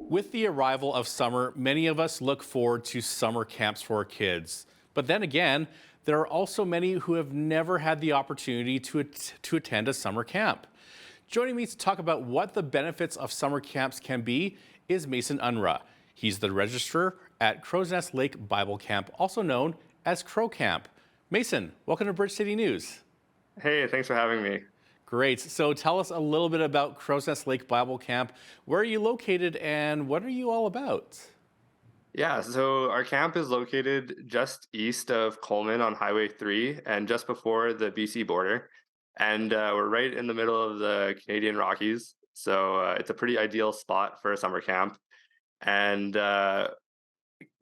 With the arrival of summer, many of us look forward to summer camps for our kids. But then again, there are also many who have never had the opportunity to attend a summer camp. Joining me to talk about what the benefits of summer camps can be is Mason Unrau. He's the registrar at Crowsnest Lake Bible Camp, also known as Crow Camp. Mason, welcome to Bridge City News. Hey, thanks for having me. Great. So tell us a little bit about Crowsnest Lake Bible Camp. Where are you located and what are you all about? Yeah, so our camp is located just east of Coleman on Highway 3 and just before the BC border. And we're right in the middle of the Canadian Rockies. So it's a pretty ideal spot for a summer camp. And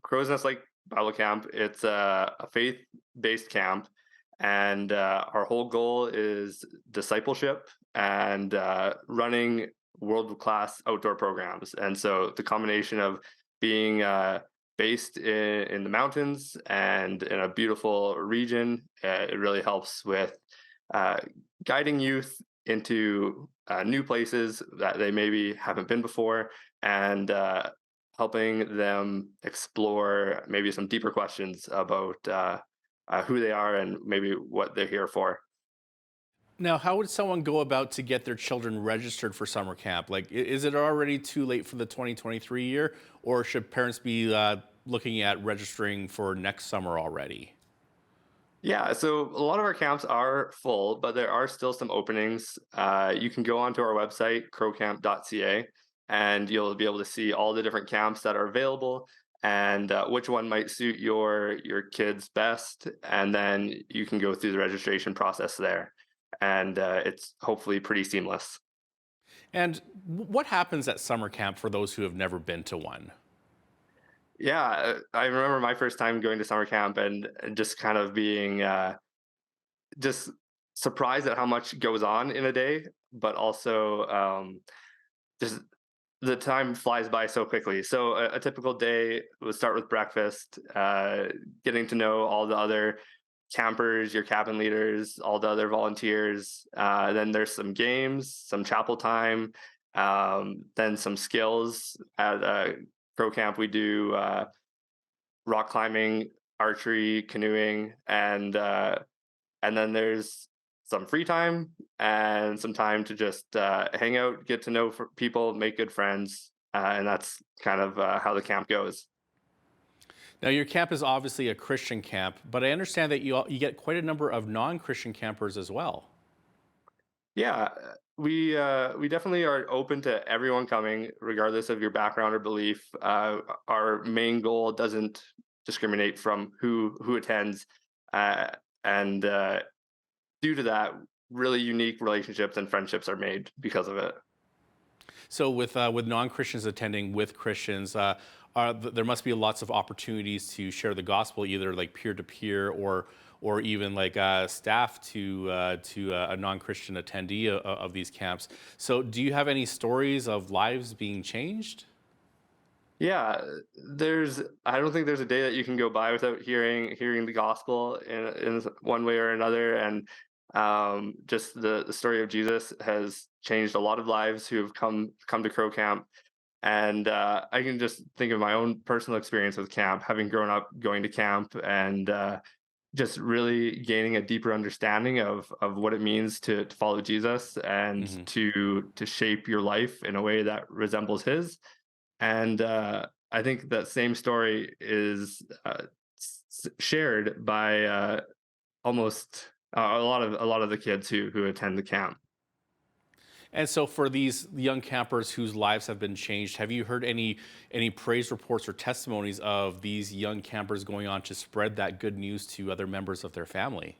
Crow's Nest Lake Bible Camp, it's a faith-based camp. And our whole goal is discipleship and running world-class outdoor programs. And so the combination of being based in the mountains and in a beautiful region, it really helps with uh, guiding youth into new places that they maybe haven't been before and helping them explore maybe some deeper questions about who they are and maybe what they're here for. Now, how would someone go about to get their children registered for summer camp? Like, is it already too late for the 2023 year, or should parents be looking at registering for next summer already? Yeah, so a lot of our camps are full, but there are still some openings. You can go onto our website, crowcamp.ca, and you'll be able to see all the different camps that are available and which one might suit your kids best. And then you can go through the registration process there, and it's hopefully pretty seamless. And what happens at summer camp for those who have never been to one? Yeah, I remember my first time going to summer camp and just kind of being just surprised at how much goes on in a day, but also just the time flies by so quickly. So a typical day would start with breakfast, getting to know all the other campers, your cabin leaders, all the other volunteers. Then there's some games, some chapel time, then some skills. At Pro Camp, we do rock climbing, archery, canoeing, and then there's some free time and some time to just hang out, get to know people, make good friends, and that's kind of how the camp goes. Now, your camp is obviously a Christian camp, but I understand that you get quite a number of non-Christian campers as well. Yeah, we definitely are open to everyone coming, regardless of your background or belief. Our main goal doesn't discriminate from who attends, uh, and due to that, really unique relationships and friendships are made because of it. So, with non-Christians attending with Christians, there must be lots of opportunities to share the gospel, either like peer to peer or even like staff to a non-Christian attendee of these camps. So, do you have any stories of lives being changed? Yeah, there's I don't think there's a day that you can go by without hearing the gospel in one way or another, and just the story of Jesus has changed a lot of lives who have come to Crow Camp. And I can just think of my own personal experience with camp, having grown up going to camp and just really gaining a deeper understanding of what it means to follow Jesus and Hmm. to shape your life in a way that resembles His. And I think that same story is shared by almost a lot of the kids who attend the camp. And so, for these young campers whose lives have been changed, have you heard any praise reports or testimonies of these young campers going on to spread that good news to other members of their family?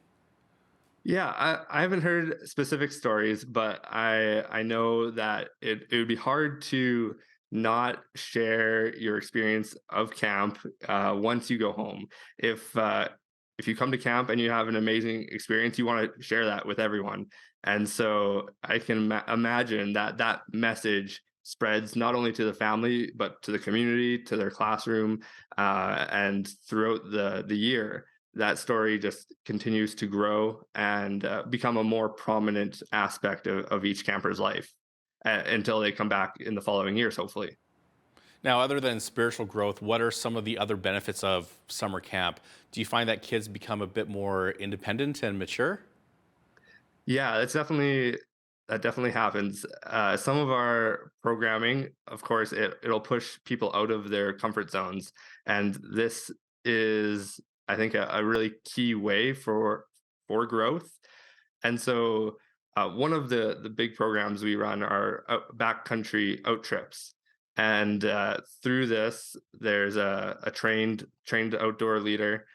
Yeah, I haven't heard specific stories, but I know that it would be hard to not share your experience of camp once you go home. If you come to camp and you have an amazing experience, you want to share that with everyone. And so I can imagine that that message spreads not only to the family but to the community, to their classroom, and throughout the year that story just continues to grow and become a more prominent aspect of each camper's life until they come back in the following years, hopefully. Now, other than spiritual growth, what are some of the other benefits of summer camp? Do you find that kids become a bit more independent and mature? Yeah, that definitely happens. Some of our programming, of course, it'll push people out of their comfort zones, and this is, I think, a really key way for growth. And so, one of the big programs we run are backcountry out trips, and through this, there's a trained outdoor leader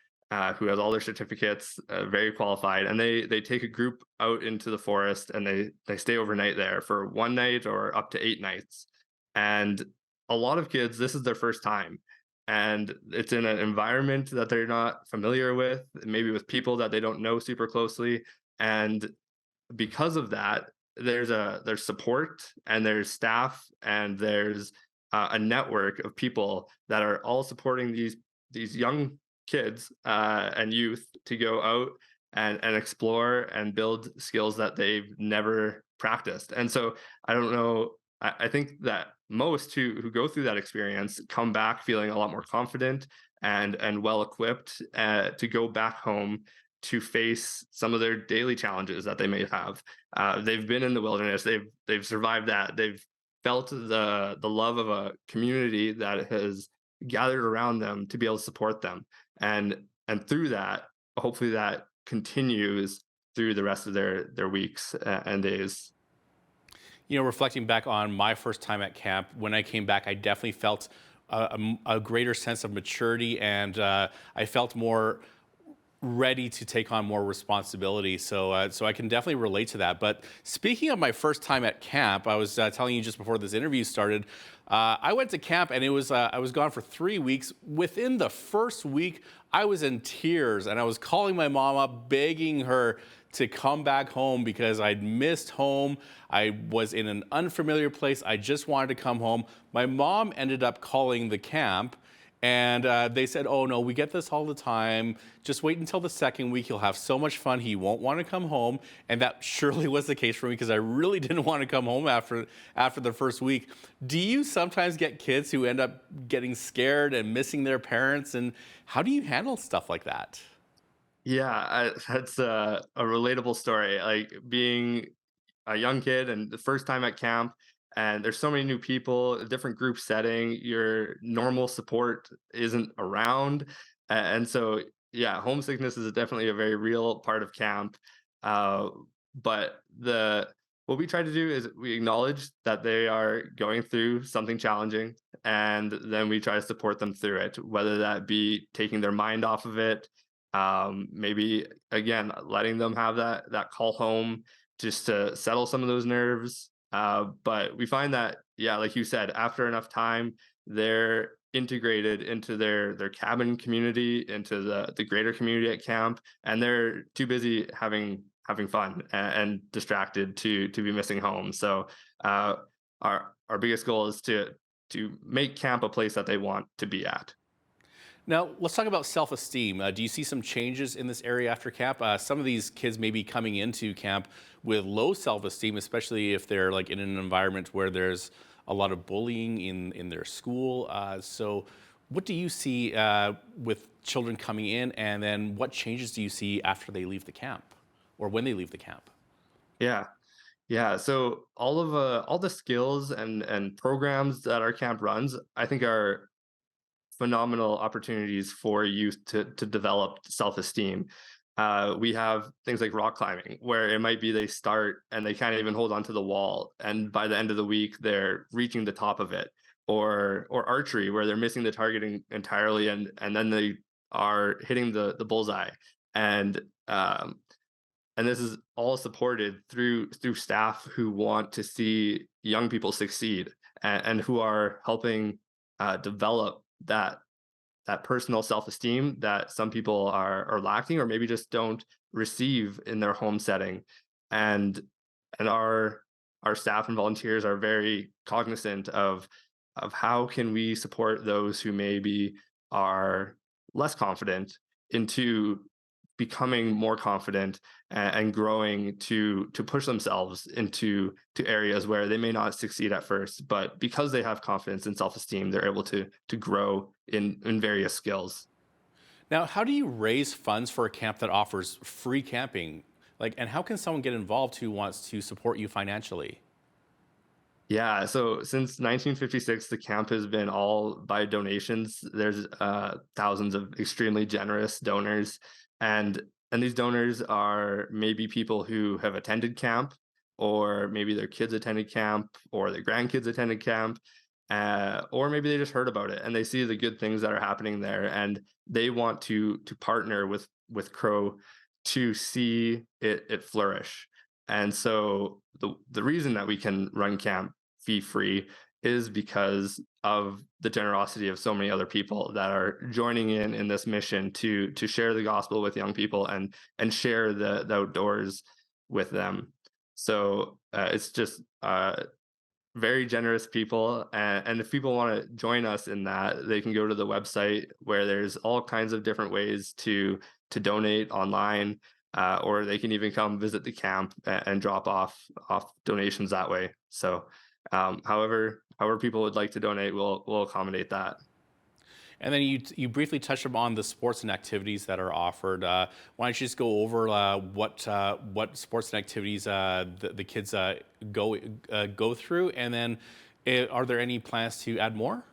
who has all their certificates, very qualified, and they take a group out into the forest and they stay overnight there for one night or up to 8 nights. And a lot of kids, this is their first time, and it's in an environment that they're not familiar with, maybe with people that they don't know super closely, and because of that, there's support and there's staff and there's a network of people that are all supporting these young kids and youth to go out and explore and build skills that they've never practiced. And so I don't know. I think that most who go through that experience come back feeling a lot more confident and well equipped to go back home to face some of their daily challenges that they may have. They've been in the wilderness. They've survived that. They've felt the love of a community that has gathered around them to be able to support them, and through that, hopefully that continues through the rest of their weeks and days. Reflecting back on my first time at camp, when I came back, I definitely felt a greater sense of maturity, and I felt more ready to take on more responsibility. So I can definitely relate to that. But speaking of my first time at camp, I was telling you just before this interview started, I went to camp and I was gone for 3 weeks. Within the first week, I was in tears and I was calling my mom up, begging her to come back home because I'd missed home. I was in an unfamiliar place. I just wanted to come home. My mom ended up calling the camp, and they said, "Oh no, we get this all the time. Just wait until the second week. He'll have so much fun. He won't want to come home." And that surely was the case for me because I really didn't want to come home after the first week. Do you sometimes get kids who end up getting scared and missing their parents? And how do you handle stuff like that? Yeah, that's a relatable story. Like being a young kid and the first time at camp, and there's so many new people, a different group setting, your normal support isn't around. And so, yeah, homesickness is definitely a very real part of camp. Uh, but what we try to do is we acknowledge that they are going through something challenging, and then we try to support them through it, whether that be taking their mind off of it, maybe again letting them have that call home just to settle some of those nerves. But we find that, yeah, like you said, after enough time, they're integrated into their cabin community, into the greater community at camp, and they're too busy having fun and distracted to be missing home. So our biggest goal is to make camp a place that they want to be at. Now, let's talk about self-esteem. Do you see some changes in this area after camp? Some of these kids may be coming into camp with low self-esteem, especially if they're like in an environment where there's a lot of bullying in their school. So, what do you see with children coming in, and then what changes do you see after they leave the camp, or when they leave the camp? Yeah. Yeah, so all the skills and programs that our camp runs, I think are phenomenal opportunities for youth to develop self-esteem. We have things like rock climbing, where it might be they start and they can't even hold onto the wall, and by the end of the week they're reaching the top of it, or archery, where they're missing the targeting entirely, and then they are hitting the bullseye, and and this is all supported through staff who want to see young people succeed, and who are helping develop that personal self-esteem that some people are lacking or maybe just don't receive in their home setting. And and our staff and volunteers are very cognizant of how can we support those who maybe are less confident into becoming more confident and growing to push themselves into to areas where they may not succeed at first, but because they have confidence and self-esteem, they're able to grow in various skills. Now, how do you raise funds for a camp that offers free camping? Like, and how can someone get involved who wants to support you financially? Yeah, so since 1956, the camp has been all by donations. There's thousands of extremely generous donors, and and these donors are maybe people who have attended camp, or maybe their kids attended camp, or their grandkids attended camp, or maybe they just heard about it and they see the good things that are happening there, and they want to partner with Crow to see it flourish. And so the reason that we can run camp fee free is because of the generosity of so many other people that are joining in this mission to share the gospel with young people and share the outdoors with them. So it's just very generous people, and if people want to join us in that, they can go to the website where there's all kinds of different ways to donate online, or they can even come visit the camp and drop off donations that way. So however people would like to donate, we'll accommodate that. And then you briefly touched upon the sports and activities that are offered. Why don't you just go over what sports and activities the kids go through, and then are there any plans to add more?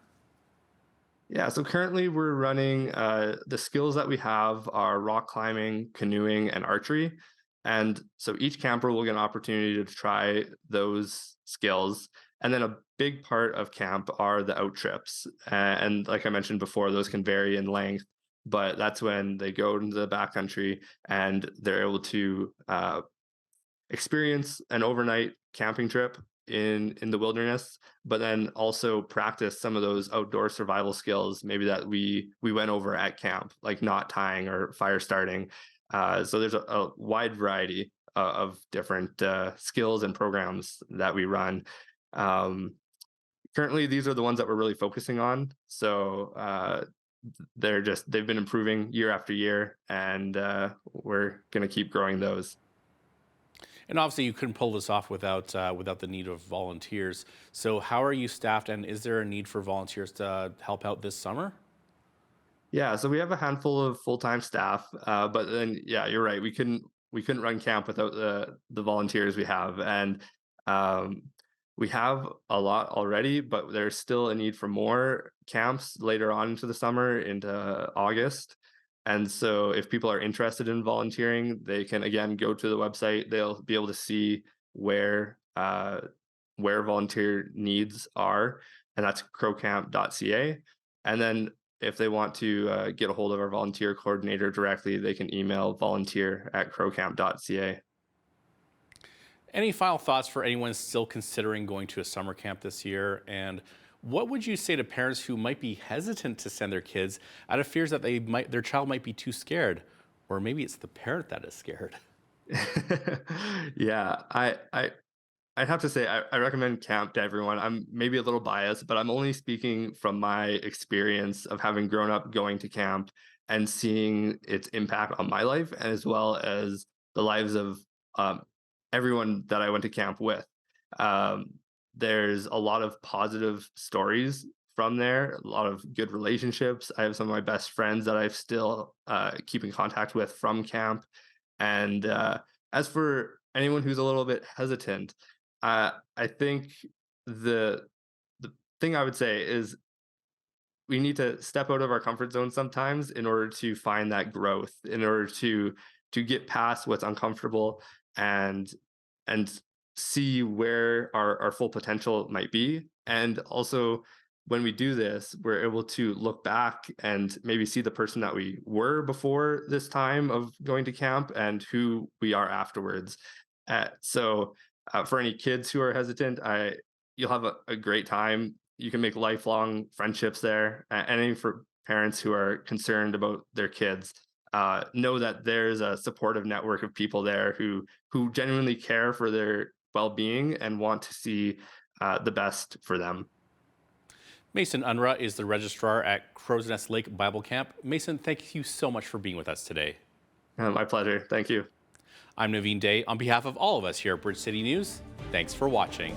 Yeah, so currently we're running the skills that we have are rock climbing, canoeing, and archery. And so each camper will get an opportunity to try those skills. And then a big part of camp are the out trips. And like I mentioned before, those can vary in length, but that's when they go into the backcountry and they're able to experience an overnight camping trip in the wilderness, but then also practice some of those outdoor survival skills maybe that we went over at camp, like knot tying or fire starting. So there's a wide variety of different skills and programs that we run. Um, Currently, these are the ones that we're really focusing on. So they've been improving year after year, and we're going to keep growing those. And obviously, you couldn't pull this off without the need of volunteers. So, how are you staffed, and is there a need for volunteers to help out this summer? Yeah, so we have a handful of full-time staff, but then yeah, you're right. We couldn't run camp without the volunteers we have, and um, we have a lot already, but there's still a need for more camps later on into the summer, into August. And so, if people are interested in volunteering, they can again go to the website. They'll be able to see where where volunteer needs are, and that's crowcamp.ca. And then if they want to get a hold of our volunteer coordinator directly, they can email volunteer@crowcamp.ca. Any final thoughts for anyone still considering going to a summer camp this year? And what would you say to parents who might be hesitant to send their kids out of fears that their child might be too scared, or maybe it's the parent that is scared? Yeah, I'd have to say I recommend camp to everyone. I'm maybe a little biased, but I'm only speaking from my experience of having grown up going to camp and seeing its impact on my life, as well as the lives of um, everyone that I went to camp with. Um, there's a lot of positive stories from there, a lot of good relationships. I have some of my best friends that I still keep in contact with from camp. And as for anyone who's a little bit hesitant, I think the the thing I would say is we need to step out of our comfort zone sometimes in order to find that growth, in order to get past what's uncomfortable and and see where our full potential might be. And also when we do this, we're able to look back and maybe see the person that we were before this time of going to camp and who we are afterwards. For any kids who are hesitant, I you'll have a great time. You can make lifelong friendships there. And any for parents who are concerned about their kids, know that there's a supportive network of people there who genuinely care for their well-being and want to see the best for them. Mason Unrau is the registrar at Crowsnest Lake Bible Camp. Mason, thank you so much for being with us today. My pleasure. Thank you. I'm Naveen Day. On behalf of all of us here at Bridge City News, thanks for watching.